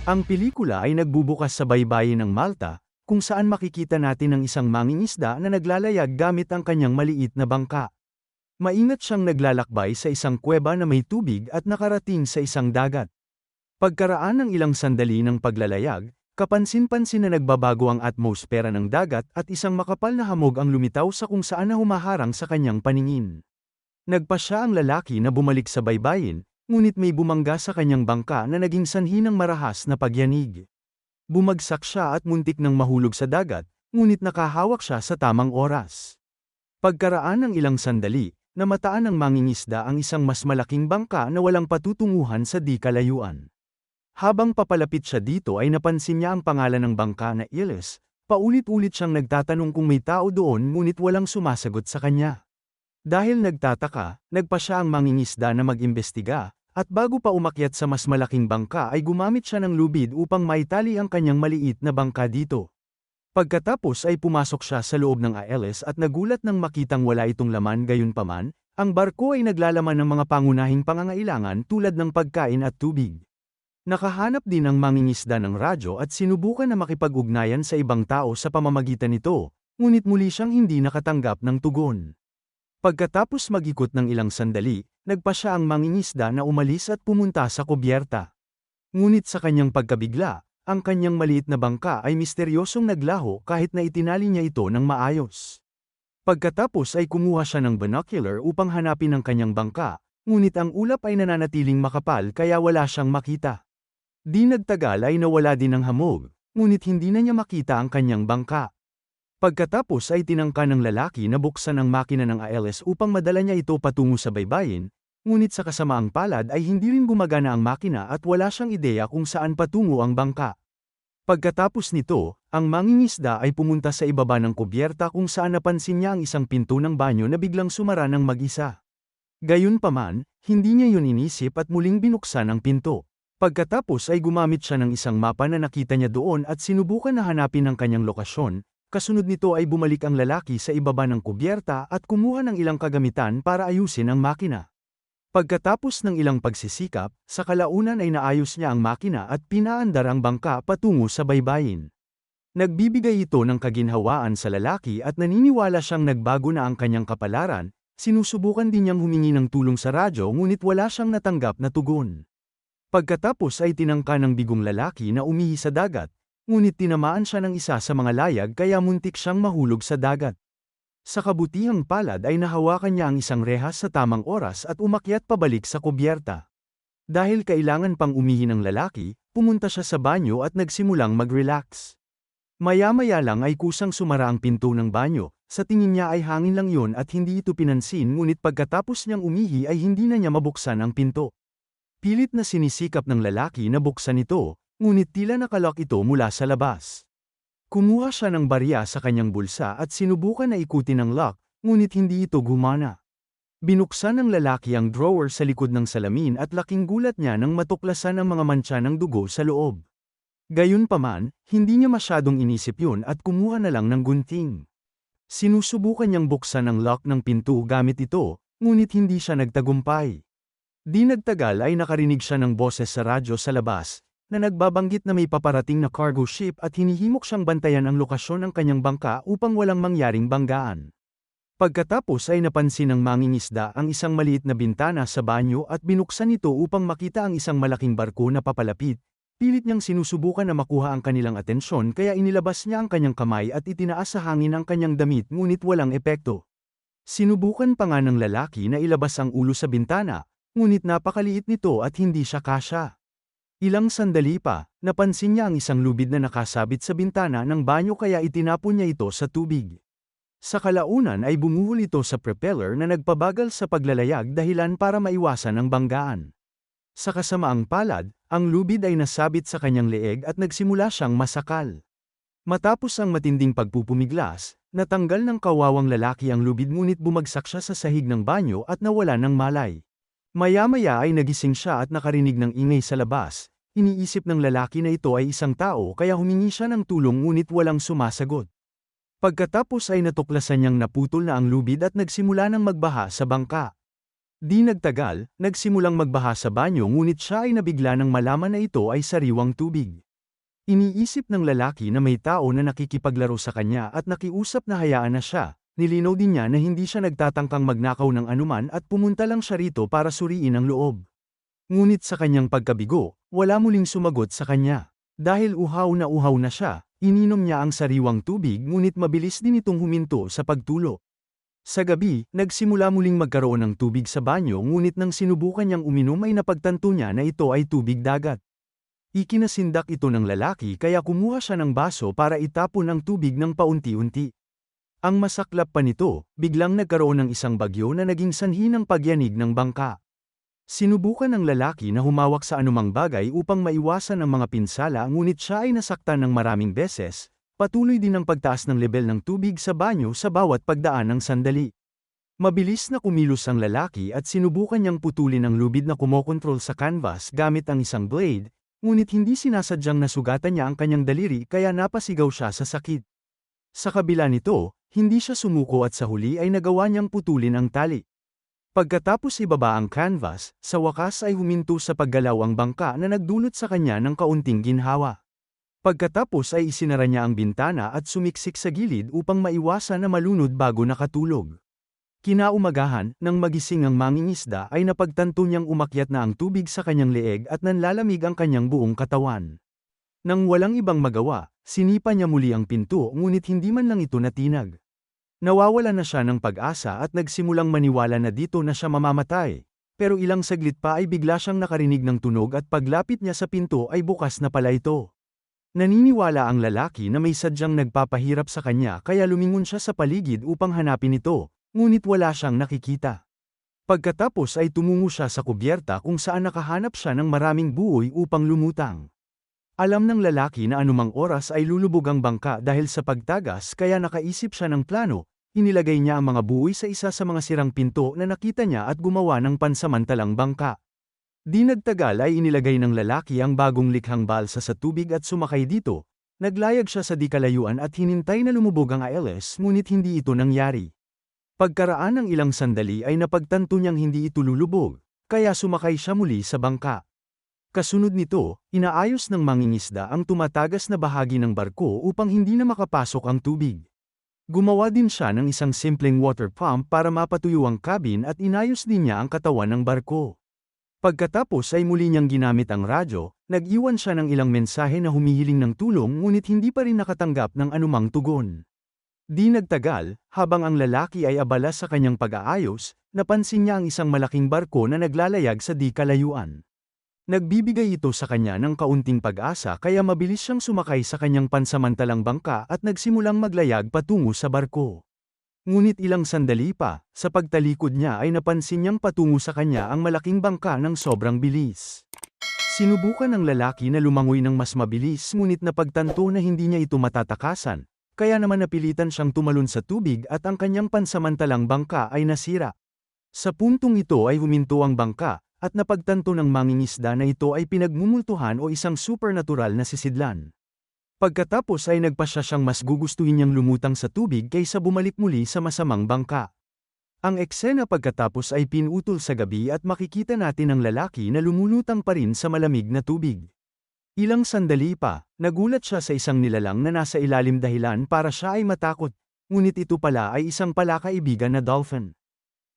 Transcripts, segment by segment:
Ang pelikula ay nagbubukas sa baybayin ng Malta, kung saan makikita natin ang isang mangingisda na naglalayag gamit ang kanyang maliit na bangka. Maingat siyang naglalakbay sa isang kuweba na may tubig at nakarating sa isang dagat. Pagkaraan ng ilang sandali ng paglalayag, kapansin-pansin na nagbabago ang atmosfera ng dagat at isang makapal na hamog ang lumitaw sa kung saan na humaharang sa kanyang paningin. Nagpasya ang lalaki na bumalik sa baybayin, ngunit may bumangga sa kanyang bangka na naging sanhi ng marahas na pagyanig. Bumagsak siya at muntik nang mahulog sa dagat, ngunit nakahawak siya sa tamang oras. Pagkaraan ng ilang sandali, namataan ng mangingisda ang isang mas malaking bangka na walang patutunguhan sa di kalayuan. Habang papalapit siya dito ay napansin niya ang pangalan ng bangka na Ilis, paulit-ulit siyang nagtatanong kung may tao doon ngunit walang sumasagot sa kanya. Dahil nagtataka, nagpa siya ang mangingisda na mag-imbestiga, at bago pa umakyat sa mas malaking bangka ay gumamit siya ng lubid upang maitali ang kanyang maliit na bangka dito. Pagkatapos ay pumasok siya sa loob ng Ilis at nagulat nang makitang wala itong laman gayunpaman, ang barko ay naglalaman ng mga pangunahing pangangailangan tulad ng pagkain at tubig. Nakahanap din ang mangingisda ng radyo at sinubukan na makipag-ugnayan sa ibang tao sa pamamagitan nito, ngunit muli siyang hindi nakatanggap ng tugon. Pagkatapos mag-ikot ng ilang sandali, nagpa siya ang mangingisda na umalis at pumunta sa kubyerta. Ngunit sa kanyang pagkabigla, ang kanyang maliit na bangka ay misteryosong naglaho kahit na itinali niya ito ng maayos. Pagkatapos ay kumuha siya ng binocular upang hanapin ang kanyang bangka, ngunit ang ulap ay nananatiling makapal kaya wala siyang makita. Di nagtagal ay nawala din ang hamog, ngunit hindi na niya makita ang kanyang bangka. Pagkatapos ay tinangka ng lalaki na buksan ang makina ng ALS upang madala niya ito patungo sa baybayin, ngunit sa kasamaang palad ay hindi rin gumagana ang makina at wala siyang ideya kung saan patungo ang bangka. Pagkatapos nito, ang mangingisda ay pumunta sa ibaba ng kubyerta kung saan napansin niya ang isang pinto ng banyo na biglang sumara ng mag-isa. Gayunpaman, hindi niya yun inisip at muling binuksan ang pinto. Pagkatapos ay gumamit siya ng isang mapa na nakita niya doon at sinubukan na hanapin ang kanyang lokasyon, kasunod nito ay bumalik ang lalaki sa ibaba ng kubyerta at kumuha ng ilang kagamitan para ayusin ang makina. Pagkatapos ng ilang pagsisikap, sa kalaunan ay naayos niya ang makina at pinaandar ang bangka patungo sa baybayin. Nagbibigay ito ng kaginhawaan sa lalaki at naniniwala siyang nagbago na ang kanyang kapalaran, sinusubukan din niyang humingi ng tulong sa radyo ngunit wala siyang natanggap na tugon. Pagkatapos ay tinangka ng bigong lalaki na umihi sa dagat, ngunit tinamaan siya ng isa sa mga layag kaya muntik siyang mahulog sa dagat. Sa kabutihang palad ay nahawakan niya ang isang rehas sa tamang oras at umakyat pabalik sa kubyerta. Dahil kailangan pang umihi ng lalaki, pumunta siya sa banyo at nagsimulang mag-relax. Maya-maya lang ay kusang sumara ang pinto ng banyo, sa tingin niya ay hangin lang yun at hindi ito pinansin ngunit pagkatapos niyang umihi ay hindi na niya mabuksan ang pinto. Pilit na sinisikap ng lalaki na buksan ito, ngunit tila nakalock ito mula sa labas. Kumuha siya ng barya sa kanyang bulsa at sinubukan na ikutin ang lock, ngunit hindi ito gumana. Binuksan ng lalaki ang drawer sa likod ng salamin at laking gulat niya nang matuklasan ang mga mantsa ng dugo sa loob. Gayunpaman, hindi niya masyadong inisip yun at kumuha na lang ng gunting. Sinusubukan niyang buksan ang lock ng pinto gamit ito, ngunit hindi siya nagtagumpay. Di nagtagal ay nakarinig siya ng boses sa radyo sa labas, na nagbabanggit na may paparating na cargo ship at hinihimok siyang bantayan ang lokasyon ng kanyang bangka upang walang mangyaring banggaan. Pagkatapos ay napansin ng mangingisda ang isang maliit na bintana sa banyo at binuksan ito upang makita ang isang malaking barko na papalapit. Pilit niyang sinusubukan na makuha ang kanilang atensyon kaya inilabas niya ang kanyang kamay at itinaas sa hangin ang kanyang damit ngunit walang epekto. Sinubukan pa nga ng lalaki na ilabas ang ulo sa bintana, ngunit napakaliit nito at hindi siya kasya. Ilang sandali pa, napansin niya ang isang lubid na nakasabit sa bintana ng banyo kaya itinapon niya ito sa tubig. Sa kalaunan ay bumuhol ito sa propeller na nagpabagal sa paglalayag dahilan para maiwasan ang banggaan. Sa kasamaang palad, ang lubid ay nasabit sa kanyang leeg at nagsimula siyang masakal. Matapos ang matinding pagpupumiglas, natanggal ng kawawang lalaki ang lubid ngunit bumagsak siya sa sahig ng banyo at nawala ng malay. Maya-maya ay nagising siya at nakarinig ng ingay sa labas. Iniisip ng lalaki na ito ay isang tao kaya humingi siya ng tulong ngunit walang sumasagot. Pagkatapos ay natuklasan niyang naputol na ang lubid at nagsimula ng magbaha sa bangka. Di nagtagal, nagsimulang magbaha sa banyo ngunit siya ay nabigla nang malaman na ito ay sariwang tubig. Iniisip ng lalaki na may tao na nakikipaglaro sa kanya at nakiusap na hayaan na siya. Nilinaw din niya na hindi siya nagtatangkang magnakaw ng anuman at pumunta lang siya rito para suriin ang loob. Ngunit sa kanyang pagkabigo, wala muling sumagot sa kanya. Dahil uhaw na siya, ininom niya ang sariwang tubig ngunit mabilis din itong huminto sa pagtulo. Sa gabi, nagsimula muling magkaroon ng tubig sa banyo ngunit nang sinubukan niyang uminom ay napagtanto niya na ito ay tubig dagat. Ikinasindak ito ng lalaki kaya kumuha siya ng baso para itapon ang tubig ng paunti-unti. Ang masaklap pa nito, biglang nagkaroon ng isang bagyo na naging sanhi ng pagyanig ng bangka. Sinubukan ng lalaki na humawak sa anumang bagay upang maiwasan ang mga pinsala ngunit siya ay nasaktan ng maraming beses. Patuloy din ang pagtaas ng lebel ng tubig sa banyo sa bawat pagdaan ng sandali. Mabilis na kumilos ang lalaki at sinubukan niyang putulin ang lubid na kumokontrol sa canvas gamit ang isang blade, ngunit hindi sinasadyang nasugatan niya ang kanyang daliri kaya napasigaw siya sa sakit. Sa kabila nito, hindi siya sumuko at sa huli ay nagawa niyang putulin ang tali. Pagkatapos ibaba ang canvas, sa wakas ay huminto sa paggalaw ang bangka na nagdulot sa kanya ng kaunting ginhawa. Pagkatapos ay isinara niya ang bintana at sumiksik sa gilid upang maiwasan na malunod bago nakatulog. Kinaumagahan, nang magising ang mangingisda ay napagtanto niyang umakyat na ang tubig sa kanyang leeg at nanlalamig ang kanyang buong katawan. Nang walang ibang magawa, sinipa niya muli ang pinto ngunit hindi man lang ito natinag. Nawawala na siya ng pag-asa at nagsimulang maniwala na dito na siya mamamatay. Pero ilang saglit pa ay bigla siyang nakarinig ng tunog at paglapit niya sa pinto ay bukas na pala ito. Naniniwala ang lalaki na may sadyang nagpapahirap sa kanya kaya lumingon siya sa paligid upang hanapin ito, ngunit wala siyang nakikita. Pagkatapos ay tumungo siya sa kubyerta kung saan nakahanap siya ng maraming buoy upang lumutang. Alam ng lalaki na anumang oras ay lulubog ang bangka dahil sa pagtagas kaya nakaisip siya ng plano, inilagay niya ang mga buoy sa isa sa mga sirang pinto na nakita niya at gumawa ng pansamantalang bangka. Di nagtagal ay inilagay ng lalaki ang bagong likhang balsa sa tubig at sumakay dito. Naglayag siya sa di kalayuan at hinintay na lumubog ang ALS ngunit hindi ito nangyari. Pagkaraan ng ilang sandali ay napagtanto niyang hindi ito lulubog, kaya sumakay siya muli sa bangka. Kasunod nito, inaayos ng mangingisda ang tumatagas na bahagi ng barko upang hindi na makapasok ang tubig. Gumawa din siya ng isang simpleng water pump para mapatuyo ang cabin at inayos din niya ang katawan ng barko. Pagkatapos ay muli niyang ginamit ang radyo, nag-iwan siya ng ilang mensahe na humihiling ng tulong ngunit hindi pa rin nakatanggap ng anumang tugon. Di nagtagal, habang ang lalaki ay abala sa kanyang pag-aayos, napansin niya ang isang malaking barko na naglalayag sa di kalayuan. Nagbibigay ito sa kanya ng kaunting pag-asa kaya mabilis siyang sumakay sa kanyang pansamantalang bangka at nagsimulang maglayag patungo sa barko. Ngunit ilang sandali pa, sa pagtalikod niya ay napansin niyang patungo sa kanya ang malaking bangka ng sobrang bilis. Sinubukan ng lalaki na lumangoy ng mas mabilis ngunit napagtanto na hindi niya ito matatakasan, kaya naman napilitan siyang tumalon sa tubig at ang kanyang pansamantalang bangka ay nasira. Sa puntong ito ay huminto ang bangka, at napagtanto ng mangingisda na ito ay pinagmumultuhan o isang supernatural na sisidlan. Pagkatapos ay nagpasya siyang mas gugustuhin niyang lumutang sa tubig kaysa bumalik muli sa masamang bangka. Ang eksena pagkatapos ay pinutol sa gabi at makikita natin ang lalaki na lumulutang pa rin sa malamig na tubig. Ilang sandali pa, nagulat siya sa isang nilalang na nasa ilalim dahilan para siya ay matakot, ngunit ito pala ay isang palakaibigan na dolphin.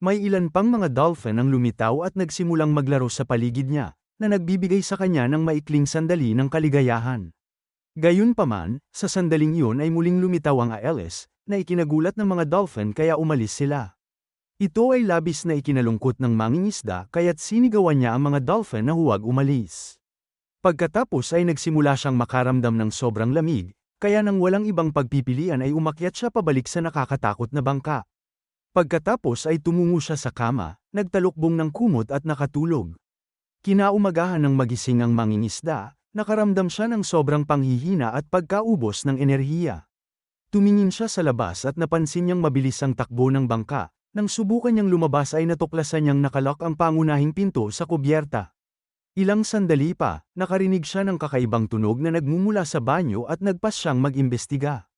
May ilan pang mga dolphin ang lumitaw at nagsimulang maglaro sa paligid niya, na nagbibigay sa kanya ng maikling sandali ng kaligayahan. Gayunpaman, sa sandaling iyon ay muling lumitaw ang ALS, na ikinagulat ng mga dolphin kaya umalis sila. Ito ay labis na ikinalungkot ng mangingisda kaya't sinigawan niya ang mga dolphin na huwag umalis. Pagkatapos ay nagsimula siyang makaramdam ng sobrang lamig, kaya nang walang ibang pagpipilian ay umakyat siya pabalik sa nakakatakot na bangka. Pagkatapos ay tumungo siya sa kama, nagtalukbong ng kumot at nakatulog. Kinaumagahan ng magising ang mangingisda, nakaramdam siya ng sobrang panghihina at pagkaubos ng enerhiya. Tumingin siya sa labas at napansin niyang mabilis ang takbo ng bangka. Nang subukan niyang lumabas ay natuklasan niyang nakalak ang pangunahing pinto sa kubyerta. Ilang sandali pa, nakarinig siya ng kakaibang tunog na nagmumula sa banyo at nagpas siyang mag-imbestiga.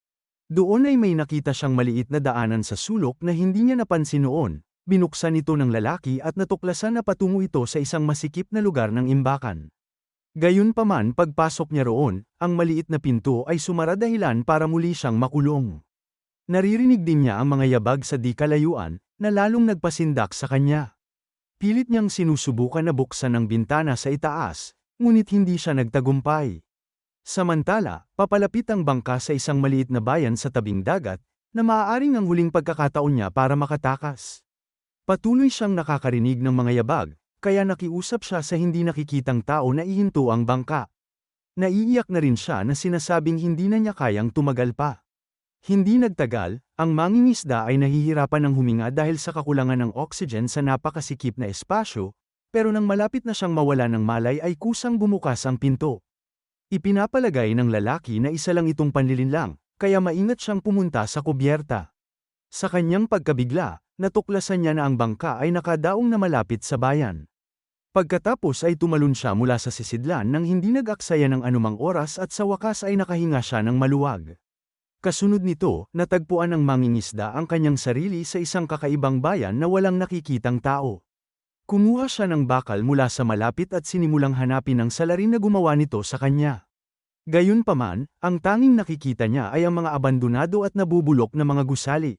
Doon ay may nakita siyang maliit na daanan sa sulok na hindi niya napansin noon, binuksan ito ng lalaki at natuklasan na patungo ito sa isang masikip na lugar ng imbakan. Gayunpaman pagpasok niya roon, ang maliit na pinto ay sumara dahilan para muli siyang makulong. Naririnig din niya ang mga yabag sa di kalayuan, na lalong nagpasindak sa kanya. Pilit niyang sinusubukan na buksan ang bintana sa itaas, ngunit hindi siya nagtagumpay. Samantala, papalapit ang bangka sa isang maliit na bayan sa tabing dagat, na maaaring ang huling pagkakataon niya para makatakas. Patuloy siyang nakakarinig ng mga yabag, kaya nakiusap siya sa hindi nakikitang tao na ihinto ang bangka. Naiiyak na rin siya na sinasabing hindi na niya kayang tumagal pa. Hindi nagtagal, ang mangingisda ay nahihirapan ng huminga dahil sa kakulangan ng oxygen sa napakasikip na espasyo, pero nang malapit na siyang mawala ng malay ay kusang bumukas ang pinto. Ipinapalagay ng lalaki na isa lang itong panlilinlang, kaya maingat siyang pumunta sa kubyerta. Sa kanyang pagkabigla, natuklasan niya na ang bangka ay nakadaong na malapit sa bayan. Pagkatapos ay tumalon siya mula sa sisidlan nang hindi nag-aksaya ng anumang oras at sa wakas ay nakahinga siya ng maluwag. Kasunod nito, natagpuan ng mangingisda ang kanyang sarili sa isang kakaibang bayan na walang nakikitang tao. Kumuha siya ng bakal mula sa malapit at sinimulang hanapin ang salarin na gumawa nito sa kanya. Gayunpaman, ang tanging nakikita niya ay ang mga abandonado at nabubulok na mga gusali.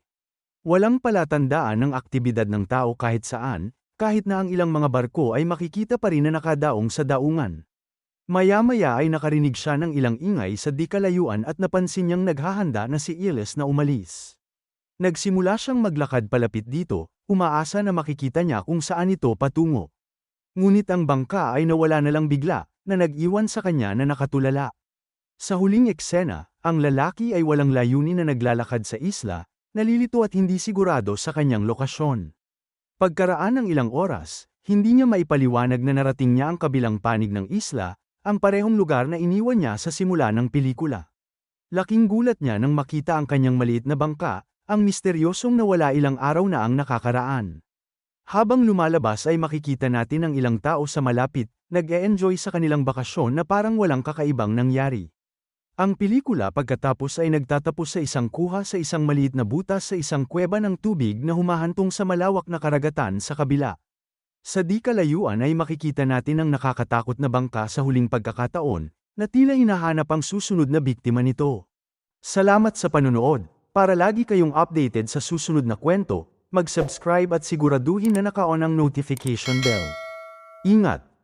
Walang palatandaan ng aktibidad ng tao kahit saan, kahit na ang ilang mga barko ay makikita pa rin na nakadaong sa daungan. Maya-maya ay nakarinig siya ng ilang ingay sa di kalayuan at napansin niyang naghahanda na si Iles na umalis. Nagsimula siyang maglakad palapit dito, umaasa na makikita niya kung saan ito patungo. Ngunit ang bangka ay nawala na lang bigla, na nag-iwan sa kanya na nakatulala. Sa huling eksena, ang lalaki ay walang layunin na naglalakad sa isla, nalilito at hindi sigurado sa kanyang lokasyon. Pagkaraan ng ilang oras, hindi niya maipaliwanag na narating niya ang kabilang panig ng isla, ang parehong lugar na iniwan niya sa simula ng pelikula. Laking gulat niya nang makita ang kanyang maliit na bangka, ang misteryosong nawala ilang araw na ang nakakaraan. Habang lumalabas ay makikita natin ang ilang tao sa malapit, nag-e-enjoy sa kanilang bakasyon na parang walang kakaibang nangyari. Ang pelikula pagkatapos ay nagtatapos sa isang kuha sa isang maliit na butas sa isang kuweba ng tubig na humahantong sa malawak na karagatan sa kabila. Sa di kalayuan ay makikita natin ang nakakatakot na bangka sa huling pagkakataon, na tila hinahanap ang susunod na biktima nito. Salamat sa panunood. Para lagi kayong updated sa susunod na kwento, mag-subscribe at siguraduhin na naka-on ang notification bell. Ingat!